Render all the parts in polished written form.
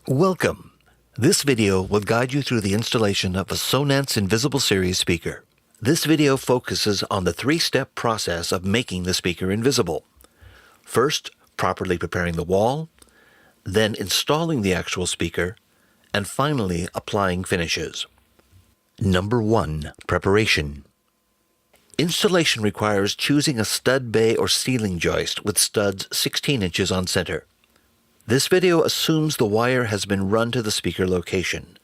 Welcome. This video will guide you through the installation of a Sonance Invisible Series speaker. This video focuses on the three-step process of making the speaker invisible. First, properly preparing the wall, then installing the actual speaker, and finally applying finishes. Number 1. Preparation. Installation requires choosing a stud bay or ceiling joist with studs 16 inches on center. This video assumes the wire has been run to the speaker location.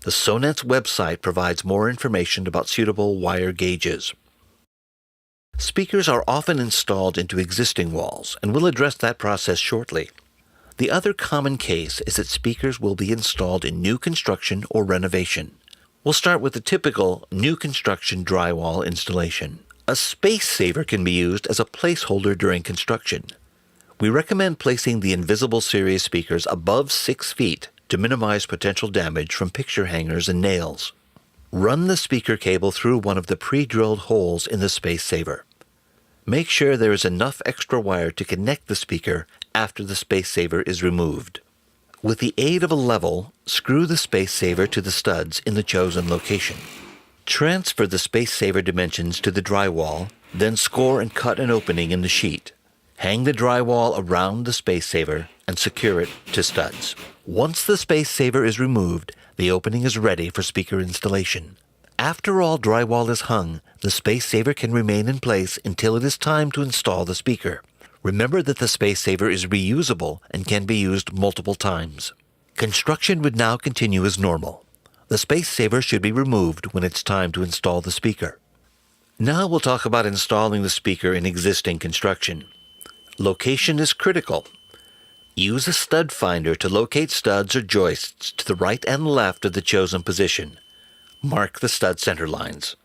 The Sonance website provides more information about suitable wire gauges. Speakers are often installed into existing walls, and we'll address that process shortly. The other common case is that speakers will be installed in new construction or renovation. We'll start with the typical new construction drywall installation. A space saver can be used as a placeholder during construction. We recommend placing the Invisible Series speakers above 6 feet to minimize potential damage from picture hangers and nails. Run the speaker cable through one of the pre-drilled holes in the space saver. Make sure there is enough extra wire to connect the speaker after the space saver is removed. With the aid of a level, screw the space saver to the studs in the chosen location. Transfer the space saver dimensions to the drywall, then score and cut an opening in the sheet. Hang the drywall around the space saver and secure it to studs. Once the space saver is removed, the opening is ready for speaker installation. After all drywall is hung, the space saver can remain in place until it is time to install the speaker. Remember that the space saver is reusable and can be used multiple times. Construction would now continue as normal. The space saver should be removed when it's time to install the speaker. Now we'll talk about installing the speaker in existing construction. Location is critical. Use a stud finder to locate studs or joists to the right and left of the chosen position. Mark the stud center lines.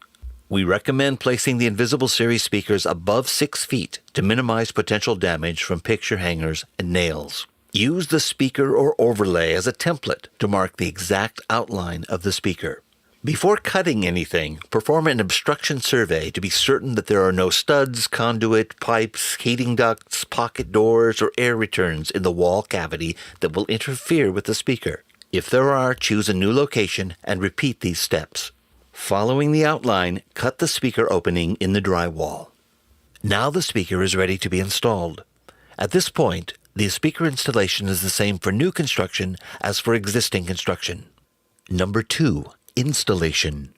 We recommend placing the Invisible Series speakers above 6 feet to minimize potential damage from picture hangers and nails. Use the speaker or overlay as a template to mark the exact outline of the speaker. Before cutting anything, perform an obstruction survey to be certain that there are no studs, conduit, pipes, heating ducts, pocket doors, or air returns in the wall cavity that will interfere with the speaker. If there are, choose a new location and repeat these steps. Following the outline, cut the speaker opening in the drywall. Now the speaker is ready to be installed. At this point, the speaker installation is the same for new construction as for existing construction. Number 2. Installation.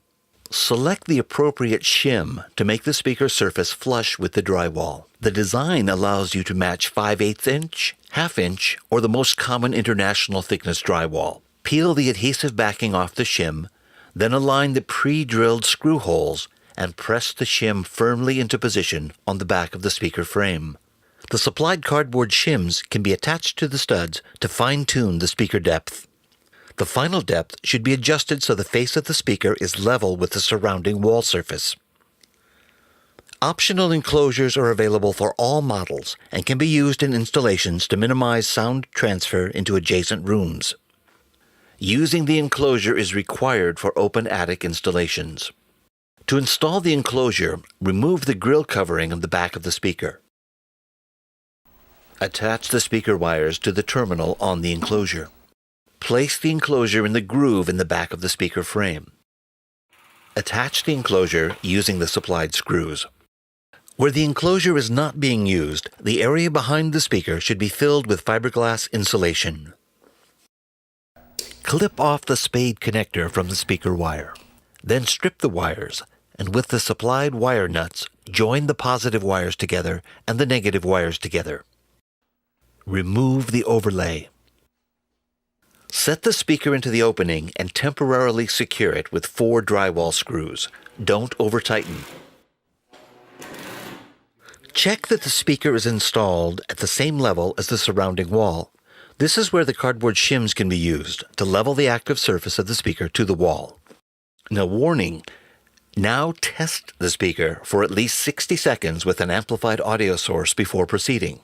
Select the appropriate shim to make the speaker surface flush with the drywall. The design allows you to match 5/8 inch, 1/2 inch, or the most common international thickness drywall. Peel the adhesive backing off the shim, then align the pre-drilled screw holes and press the shim firmly into position on the back of the speaker frame. The supplied cardboard shims can be attached to the studs to fine-tune the speaker depth. The final depth should be adjusted so the face of the speaker is level with the surrounding wall surface. Optional enclosures are available for all models and can be used in installations to minimize sound transfer into adjacent rooms. Using the enclosure is required for open attic installations. To install the enclosure, remove the grill covering on the back of the speaker. Attach the speaker wires to the terminal on the enclosure. Place the enclosure in the groove in the back of the speaker frame. Attach the enclosure using the supplied screws. Where the enclosure is not being used, the area behind the speaker should be filled with fiberglass insulation. Clip off the spade connector from the speaker wire. Then strip the wires, and with the supplied wire nuts, join the positive wires together and the negative wires together. Remove the overlay. Set the speaker into the opening and temporarily secure it with 4 drywall screws. Don't over-tighten. Check that the speaker is installed at the same level as the surrounding wall. This is where the cardboard shims can be used to level the active surface of the speaker to the wall. Now, warning, now test the speaker for at least 60 seconds with an amplified audio source before proceeding.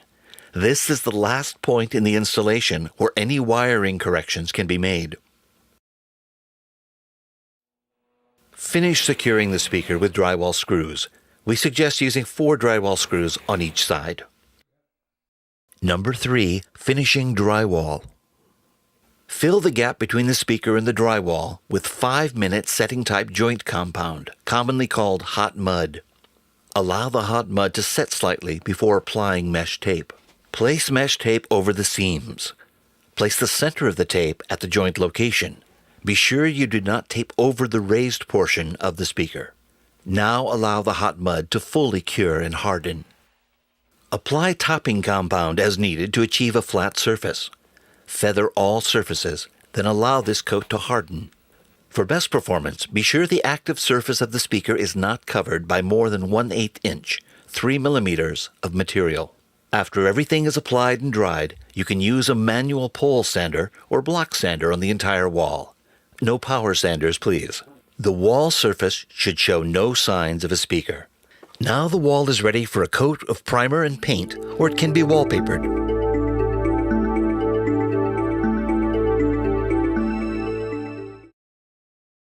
This is the last point in the installation where any wiring corrections can be made. Finish securing the speaker with drywall screws. We suggest using 4 drywall screws on each side. Number 3. Finishing drywall. Fill the gap between the speaker and the drywall with 5-minute setting-type joint compound, commonly called hot mud. Allow the hot mud to set slightly before applying mesh tape. Place mesh tape over the seams. Place the center of the tape at the joint location. Be sure you do not tape over the raised portion of the speaker. Now allow the hot mud to fully cure and harden. Apply topping compound as needed to achieve a flat surface. Feather all surfaces, then allow this coat to harden. For best performance, be sure the active surface of the speaker is not covered by more than 1/8 inch, 3 millimeters of material. After everything is applied and dried, you can use a manual pole sander or block sander on the entire wall. No power sanders, please. The wall surface should show no signs of a speaker. Now the wall is ready for a coat of primer and paint, or it can be wallpapered.